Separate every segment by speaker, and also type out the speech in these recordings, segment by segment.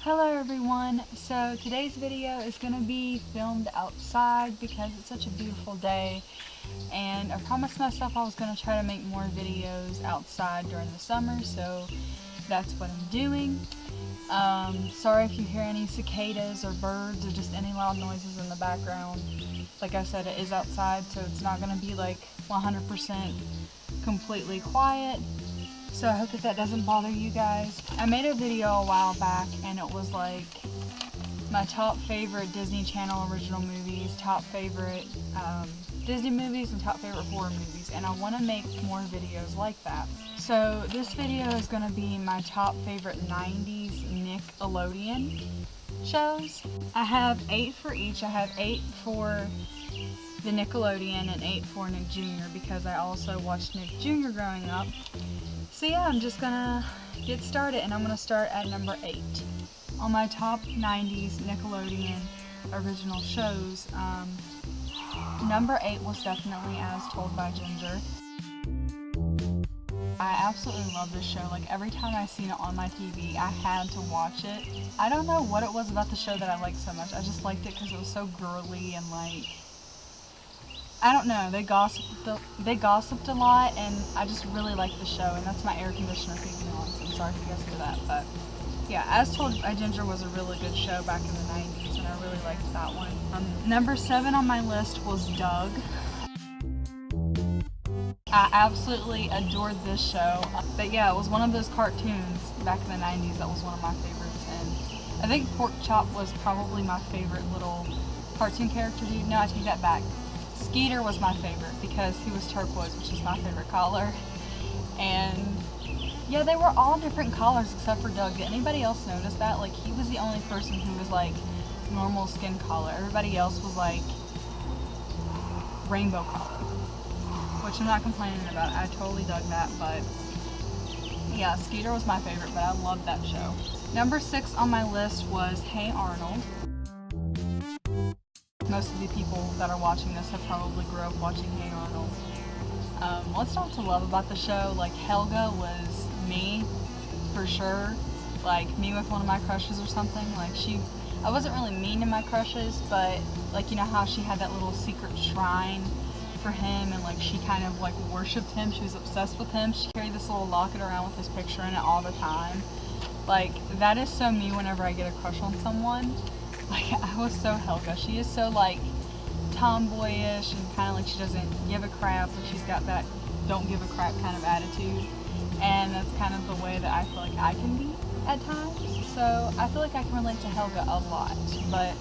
Speaker 1: Hello everyone, so today's video is going to be filmed outside because it's such a beautiful day, and I promised myself I was going to try to make more videos outside during the summer, so that's what I'm doing. Sorry if you hear any cicadas or birds or just any loud noises in the background. Like I said, it is outside, so it's not going to be like 100% completely quiet. So I hope that doesn't bother you guys. I made a video a while back and it was like my top favorite Disney Channel original movies, top favorite Disney movies, and top favorite horror movies, and I want to make more videos like that. So this video is going to be my top favorite 90s Nickelodeon shows. I have 8 for each. I have 8 for the Nickelodeon and 8 for Nick Jr. because I also watched Nick Jr. growing up. So yeah, I'm just gonna get started, and I'm gonna start at number 8. On my top 90s Nickelodeon original shows, number 8 was definitely As Told by Ginger. I absolutely love this show. Like, every time I seen it on my TV, I had to watch it. I don't know what it was about the show that I liked so much. I just liked it because it was so girly and like, I don't know, they gossiped a lot, and I just really liked the show, and that's my air conditioner kicking on, so I'm sorry if you guys hear that, but yeah, As Told by Ginger was a really good show back in the 90s, and I really liked that one. Number 7 on my list was Doug. I absolutely adored this show, but yeah, it was one of those cartoons back in the 90s that was one of my favorites, and I think Pork Chop was probably my favorite little cartoon character dude. No, I take that back. Skeeter was my favorite because he was turquoise, which is my favorite color. And yeah, they were all different colors except for Doug. Did anybody else notice that? Like, he was the only person who was like normal skin color. Everybody else was like rainbow color, which I'm not complaining about. I totally dug that, but yeah, Skeeter was my favorite, but I loved that show. Number 6 on my list was Hey Arnold. Most of the people that are watching this have probably grew up watching Hey Arnold. What's not to love about the show? Like, Helga was me, for sure. Like, me with one of my crushes or something. Like, I wasn't really mean to my crushes, but, like, you know how she had that little secret shrine for him, and, like, she kind of, like, worshipped him. She was obsessed with him. She carried this little locket around with his picture in it all the time. Like, that is so me whenever I get a crush on someone. Like, I was so Helga. She is so, like, tomboyish and kind of like she doesn't give a crap. Like, she's got that don't give a crap kind of attitude. And that's kind of the way that I feel like I can be at times. So I feel like I can relate to Helga a lot. But,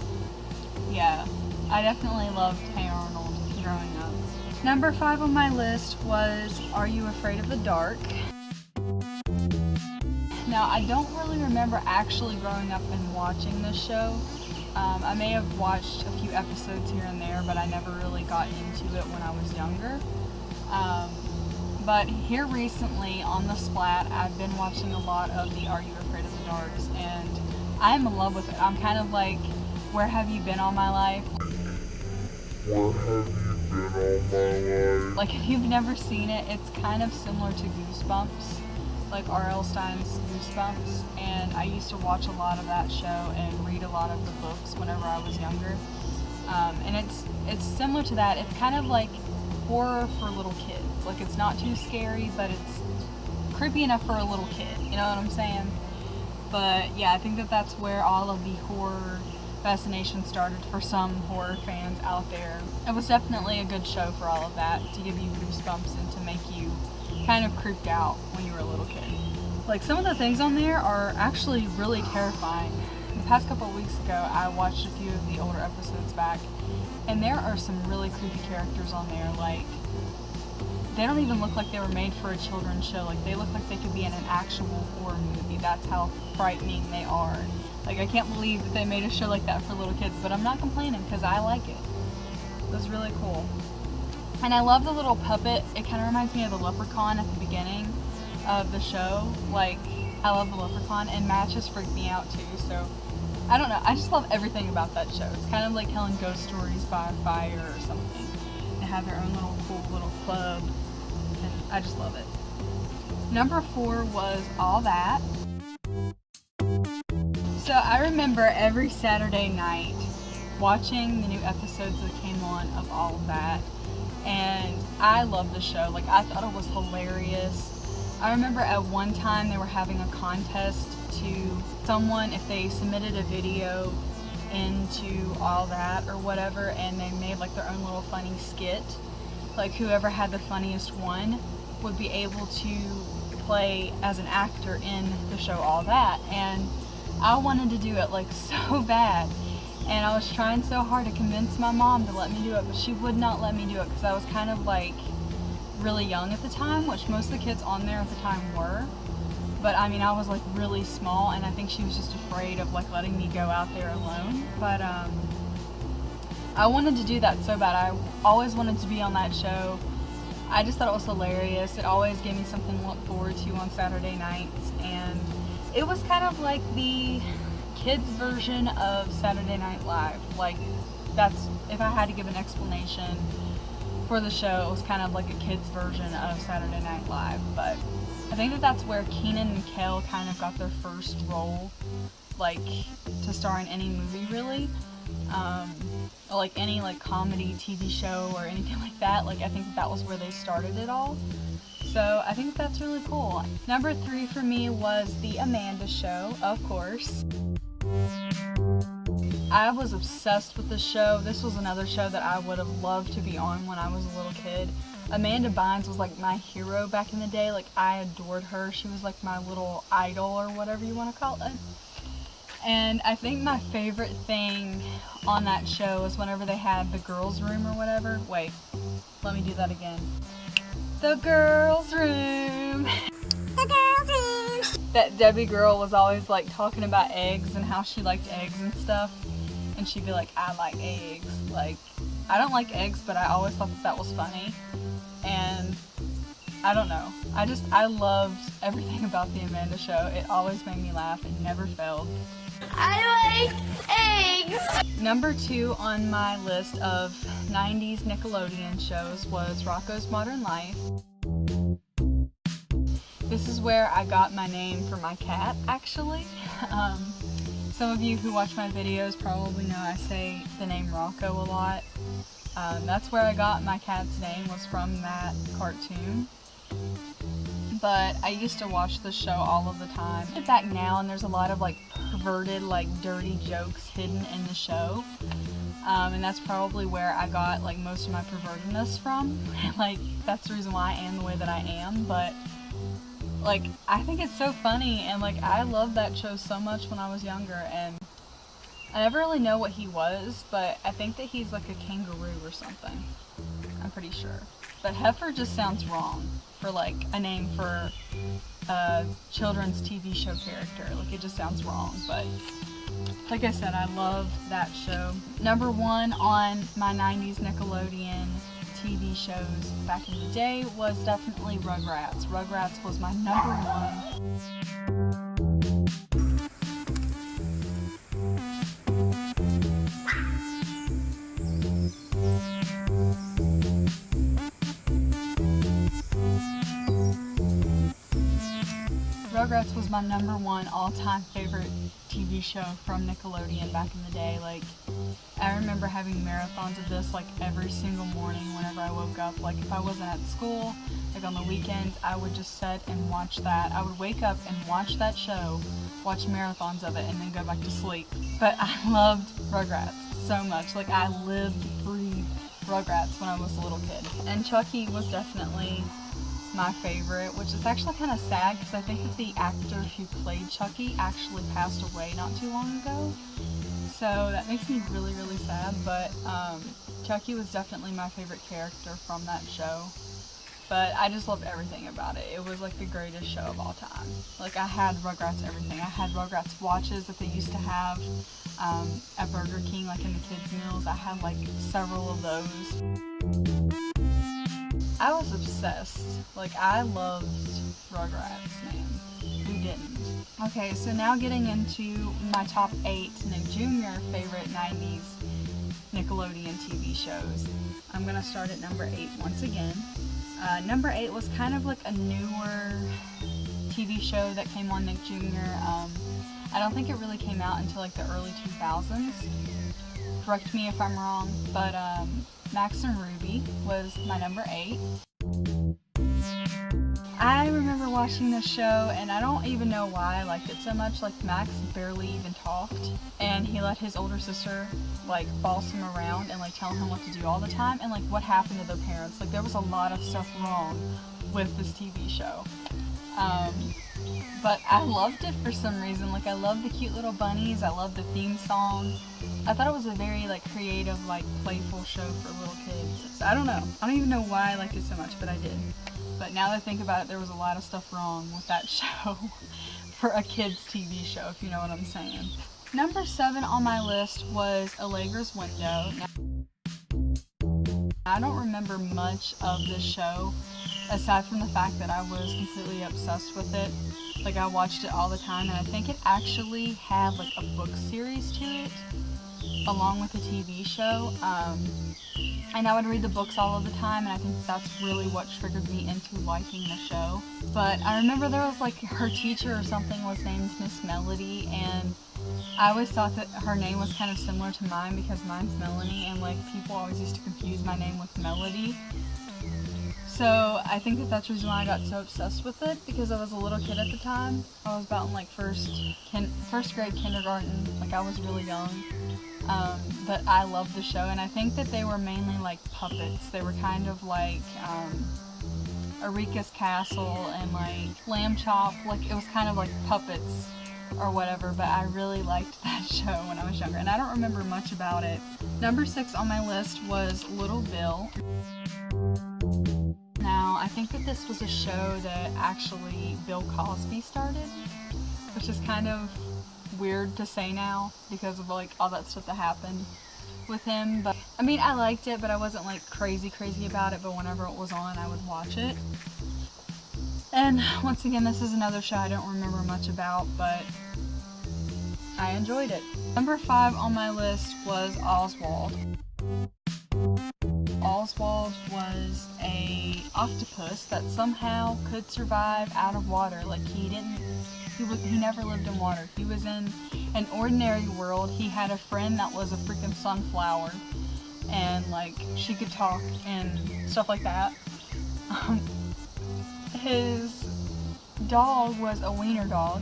Speaker 1: yeah, I definitely loved Hey Arnold growing up. Number 5 on my list was Are You Afraid of the Dark? Now, I don't really remember actually growing up and watching this show. I may have watched a few episodes here and there, but I never really got into it when I was younger. But here recently on the Splat, I've been watching a lot of the Are You Afraid of the Darks, and I'm in love with it. I'm kind of like, where have you been all my life?
Speaker 2: Where have you been all my life?
Speaker 1: Like, if you've never seen it, it's kind of similar to Goosebumps. Like R.L. Stein's Goosebumps, and I used to watch a lot of that show and read a lot of the books whenever I was younger. And it's similar to that. It's kind of like horror for little kids. Like, it's not too scary, but it's creepy enough for a little kid. You know what I'm saying? But yeah, I think that's where all of the horror fascination started for some horror fans out there. It was definitely a good show for all of that, to give you goosebumps and to make you kind of creeped out when you were a little kid. Like, some of the things on there are actually really terrifying. The past couple of weeks ago, I watched a few of the older episodes back, and there are some really creepy characters on there. Like, they don't even look like they were made for a children's show. Like, they look like they could be in an actual horror movie. That's how frightening they are. Like, I can't believe that they made a show like that for little kids, but I'm not complaining because I like it. It was really cool. And I love the little puppet. It kind of reminds me of the leprechaun at the beginning of the show. Like, I love the leprechaun, and matches freak me out too. So, I don't know. I just love everything about that show. It's kind of like telling ghost stories by a fire or something. They have their own little cool little club, and I just love it. Number 4 was All That. So I remember every Saturday night watching the new episodes that came on of all of that, and I loved the show. Like, I thought it was hilarious. I remember at one time they were having a contest to someone, if they submitted a video into all that or whatever, and they made like their own little funny skit, like whoever had the funniest one would be able to play as an actor in the show All That. And I wanted to do it like so bad, and I was trying so hard to convince my mom to let me do it, but she would not let me do it because I was kind of like really young at the time, which most of the kids on there at the time were. But I mean, I was like really small, and I think she was just afraid of like letting me go out there alone. But I wanted to do that so bad. I always wanted to be on that show. I just thought it was hilarious. It always gave me something to look forward to on Saturday nights, and it was kind of like the kids version of Saturday Night Live. Like, that's, if I had to give an explanation for the show, it was kind of like a kids version of Saturday Night Live. But I think that that's where Kenan and Kel kind of got their first role, like, to star in any movie, really. Or like any like comedy TV show or anything like that. Like, I think that was where they started it all. So I think that's really cool. Number 3 for me was The Amanda Show, of course. I was obsessed with this show. This was another show that I would have loved to be on when I was a little kid. Amanda Bynes was like my hero back in the day. Like, I adored her. She was like my little idol, or whatever you want to call it. And I think my favorite thing on that show was whenever they had the girls' room or whatever. Wait, let me do that again. The girls' room. The girls' room. That Debbie girl was always like talking about eggs and how she liked eggs and stuff. And she'd be like, I like eggs. Like, I don't like eggs, but I always thought that that was funny. And I don't know. I loved everything about the Amanda Show. It always made me laugh. It never failed. I like eggs! Number 2 on my list of 90s Nickelodeon shows was Rocko's Modern Life. This is where I got my name for my cat, actually. Some of you who watch my videos probably know I say the name Rocco a lot. That's where I got my cat's name, was from that cartoon. But I used to watch the show all of the time. I look back now, and there's a lot of like perverted, like dirty jokes hidden in the show. And that's probably where I got like most of my pervertedness from. Like, that's the reason why I am the way that I am. But like, I think it's so funny, and like, I loved that show so much when I was younger. And I never really know what he was, but I think that he's like a kangaroo or something. I'm pretty sure. But Heifer just sounds wrong for like a name for a children's TV show character. Like, it just sounds wrong. But like I said, I love that show. Number 1 on my 90s Nickelodeon TV shows back in the day was definitely Rugrats. Rugrats was my number 1. Rugrats was my number 1 all-time favorite TV show from Nickelodeon back in the day. Like, I remember having marathons of this like every single morning whenever I woke up. Like, if I wasn't at school, like on the weekends, I would just sit and watch that. I would wake up and watch that show, watch marathons of it, and then go back to sleep. But I loved Rugrats so much. Like, I lived, breathed Rugrats when I was a little kid. And Chucky was definitely my favorite, which is actually kind of sad because I think that the actor who played Chucky actually passed away not too long ago. So that makes me really, really sad. But Chucky was definitely my favorite character from that show. But I just loved everything about it. It was like the greatest show of all time. Like, I had Rugrats everything. I had Rugrats watches that they used to have at Burger King, like in the kids' meals. I had like several of those. I was obsessed. Like, I loved Rugrats, man. Who didn't? Okay, so now getting into my top 8 Nick Jr. favorite 90s Nickelodeon TV shows. I'm gonna start at number 8 once again. Number 8 was kind of like a newer TV show that came on Nick Jr. I don't think it really came out until like the early 2000s. Correct me if I'm wrong, but Max and Ruby was my number 8. I remember watching this show, and I don't even know why I liked it so much. Like, Max barely even talked, and he let his older sister like boss him around and like tell him what to do all the time, and like what happened to their parents. Like, there was a lot of stuff wrong with this TV show. But I loved it for some reason. Like, I loved the cute little bunnies. I loved the theme song. I thought it was a very like creative, like playful show for little kids. So I don't know. I don't even know why I liked it so much, but I did. But now that I think about it, there was a lot of stuff wrong with that show for a kids TV show, if you know what I'm saying. Number 7 on my list was Allegra's Window. Now, I don't remember much of this show, aside from the fact that I was completely obsessed with it. Like, I watched it all the time, and I think it actually had like a book series to it, along with the TV show. And I would read the books all of the time, and I think that's really what triggered me into liking the show. But I remember there was like her teacher or something was named Miss Melody, and I always thought that her name was kind of similar to mine because mine's Melanie, and like people always used to confuse my name with Melody. So I think that that's the reason why I got so obsessed with it, because I was a little kid at the time. I was about in like first grade kindergarten, like I was really young. But I loved the show, and I think that they were mainly like puppets. They were kind of like Eureka's Castle and like Lamb Chop. Like, it was kind of like puppets or whatever, but I really liked that show when I was younger, and I don't remember much about it. Number 6 on my list was Little Bill. Now, I think that this was a show that actually Bill Cosby started, which is kind of weird to say now because of like all that stuff that happened with him. But I mean, I liked it, but I wasn't like crazy about it. But whenever it was on, I would watch it. And once again, this is another show I don't remember much about, but I enjoyed it. Number 5 on my list was Oswald. Oswald was a octopus that somehow could survive out of water. Like, he never lived in water. He was in an ordinary world. He had a friend that was a freaking sunflower, and like she could talk and stuff like that. His dog was a wiener dog,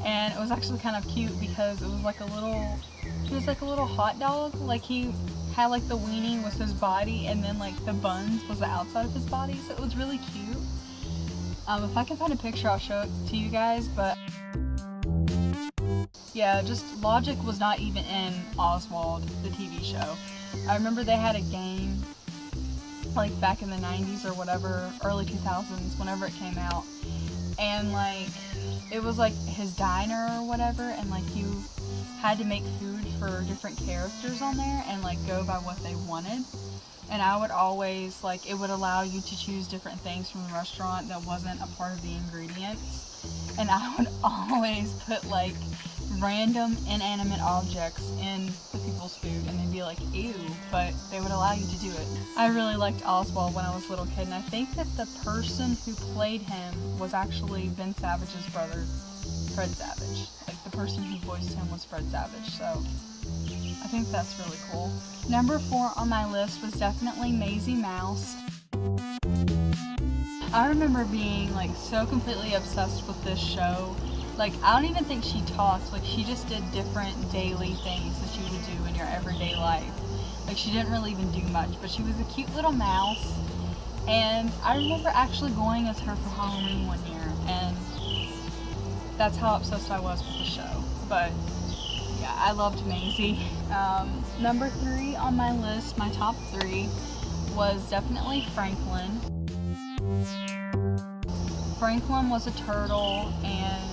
Speaker 1: and it was actually kind of cute because it was like a little hot dog. Like, he had like the weenie was his body, and then like the buns was the outside of his body, so it was really cute. If I can find a picture, I'll show it to you guys, but yeah, just logic was not even in Oswald, the TV show. I remember they had a game, like back in the 90s or whatever, early 2000s, whenever it came out, and like, it was like his diner or whatever, and like you had to make food for different characters on there and like go by what they wanted. And I would always, like, it would allow you to choose different things from the restaurant that wasn't a part of the ingredients. And I would always put, like, random inanimate objects in the people's food, and they'd be like, ew, but they would allow you to do it. I really liked Oswald when I was a little kid, and I think that the person who played him was actually Ben Savage's brother, Fred Savage. Like, the person who voiced him was Fred Savage, so I think that's really cool. Number 4 on my list was definitely Maisie Mouse. I remember being like so completely obsessed with this show. Like, I don't even think she talked. Like, she just did different daily things that you would do in your everyday life. Like, she didn't really even do much, but she was a cute little mouse. And I remember actually going as her for Halloween one year, and that's how obsessed I was with the show. But yeah, I loved Maisie. Number 3 on my list, my top 3, was definitely Franklin. Franklin was a turtle, and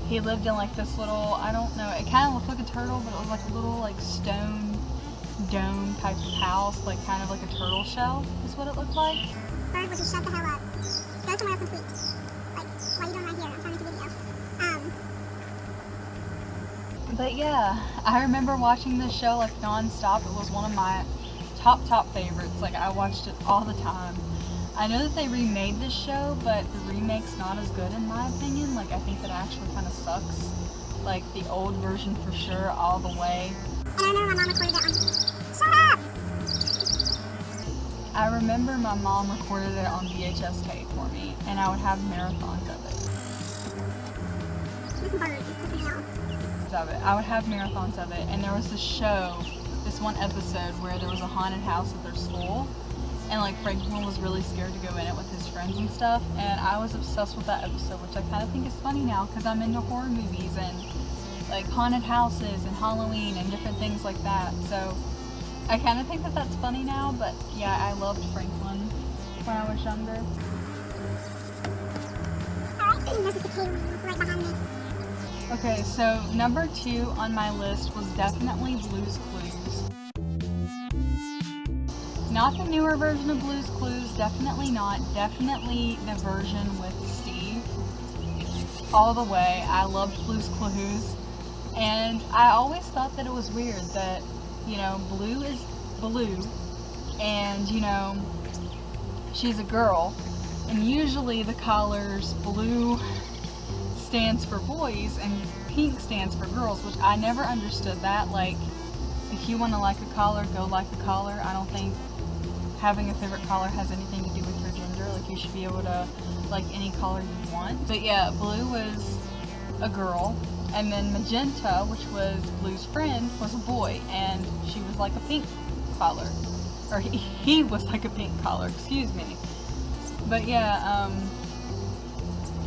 Speaker 1: he lived in like this little, I don't know, it kind of looked like a turtle, but it was like a little like stone dome type of house, like kind of like a turtle shell is what it looked like.
Speaker 3: Bird, would you shut the hell up? Go somewhere else and tweet. Like, why are you doing right here? I'm trying to make a video.
Speaker 1: But yeah, I remember watching this show like non-stop. It was one of my top favorites. Like, I watched it all the time. I know that they remade this show, but the remake's not as good in my opinion. Like, I think that it actually kind of sucks. Like, the old version for sure, all the way.
Speaker 3: And I remember my mom recorded it on... Shut up!
Speaker 1: I remember my mom recorded it on VHS tape for me, and I would have marathons of it.
Speaker 3: There's some birds, it's pissing me off.
Speaker 1: I would have marathons of it, and there was this show, this one episode where there was a haunted house at their school, and like Franklin was really scared to go in it with his friends and stuff, and I was obsessed with that episode, which I kind of think is funny now because I'm into horror movies and like haunted houses and Halloween and different things like that. So I kind of think that that's funny now, but yeah, I loved Franklin when I was younger.
Speaker 3: Alright, there's a cicada right behind me.
Speaker 1: Okay, so number 2 on my list was definitely Blue's Clues. Not the newer version of Blue's Clues, definitely not. Definitely the version with Steve. All the way, I loved Blue's Clues. And I always thought that it was weird that, you know, Blue is blue, and, you know, she's a girl. And usually the colors blue stands for boys and pink stands for girls, which I never understood that. Like, if you want to like a color, go like a color. I don't think having a favorite color has anything to do with your gender. Like, you should be able to like any color you want. But yeah, blue was a girl, and then magenta, which was Blue's friend, was a boy, and she was like a pink color, or he was like a pink color, excuse me. But yeah,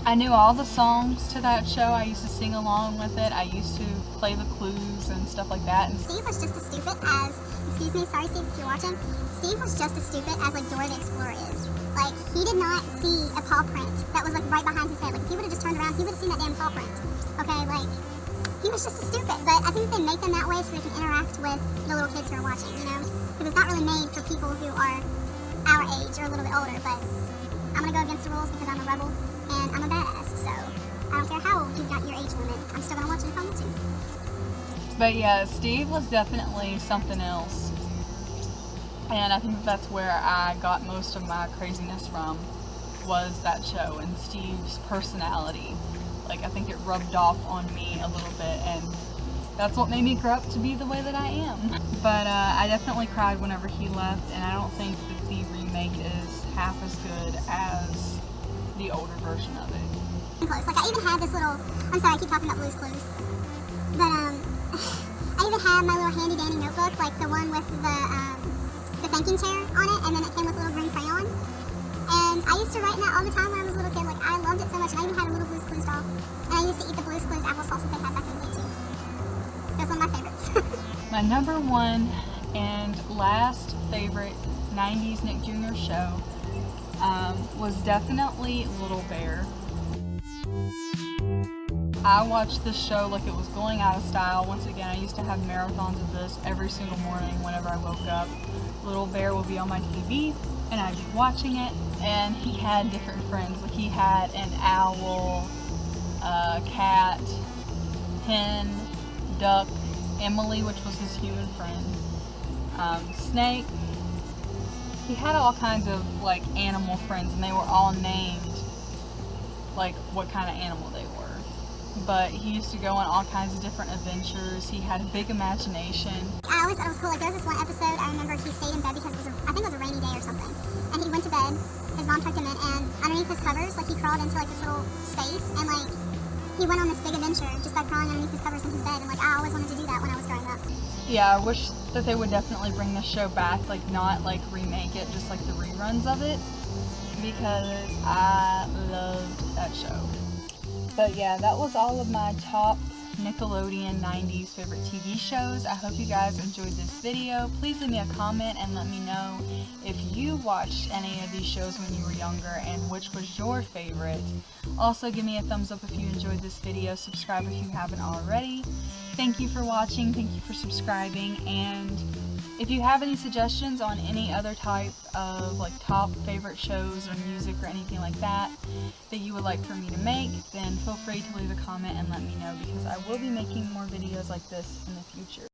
Speaker 1: I knew all the songs to that show. I used to sing along with it. I used to play the clues and stuff like that. And
Speaker 3: Steve was just as stupid as, excuse me, sorry Steve if you're watching, Steve was just as stupid as like Dora the Explorer is. Like, he did not see a paw print that was like right behind his head. Like, if he would have just turned around, he would have seen that damn paw print. Okay, like, he was just as stupid. But I think they make them that way so they can interact with the little kids who are watching, you know? Because it's not really made for people who are our age or a little bit older, but I'm gonna go against the rules because I'm a rebel and I'm a badass, so I don't care how old you've got your age limit. I'm still gonna watch it if I want to.
Speaker 1: But yeah, Steve was definitely something else. And I think that's where I got most of my craziness from, was that show and Steve's personality. Like, I think it rubbed off on me a little bit, and that's what made me grow up to be the way that I am. But I definitely cried whenever he left, and I don't think that the remake is half as good as the older version of it.
Speaker 3: Close. Like, I even had this little, I'm sorry, I keep talking about Blue's Clues, but I even had my little handy dandy notebook, like the one with the thanking chair on it, and then it came with a little green crayon. And I used to write in that all the time when I was a little kid. Like, I loved it so much, and I even had a little Blue's Clues doll. And I used to eat the Blue's Clues applesauce that they had back in the day too. That's one of my favorites.
Speaker 1: My number 1 and last favorite 90s Nick Jr. show was definitely Little Bear. I watched this show like it was going out of style. Once again, I used to have marathons of this every single morning whenever I woke up. Little Bear would be on my TV, and I'd be watching it, and he had different friends. Like, he had an owl, a cat, hen, duck, Emily, which was his human friend, snake. He had all kinds of like animal friends, and they were all named like what kind of animal they were. But he used to go on all kinds of different adventures. He had a big imagination.
Speaker 3: I always thought it was cool. Like, there was this one episode, I remember he stayed in bed because it was I think it was a rainy day or something. And he went to bed, his mom tucked him in, and underneath his covers, like, he crawled into like this little space, and like, he went on this big adventure just by crawling underneath his covers in his bed. And like, I always wanted to do that when I was growing up.
Speaker 1: Yeah, I wish that they would definitely bring this show back, like not like remake it, just like the reruns of it, because I loved that show. But yeah, that was all of my top Nickelodeon 90s favorite TV shows. I hope you guys enjoyed this video. Please leave me a comment and let me know if you watched any of these shows when you were younger and which was your favorite. Also, give me a thumbs up if you enjoyed this video. Subscribe if you haven't already. Thank you for watching. Thank you for subscribing. And if you have any suggestions on any other type of like top favorite shows or music or anything like that that you would like for me to make, then feel free to leave a comment and let me know, because I will be making more videos like this in the future.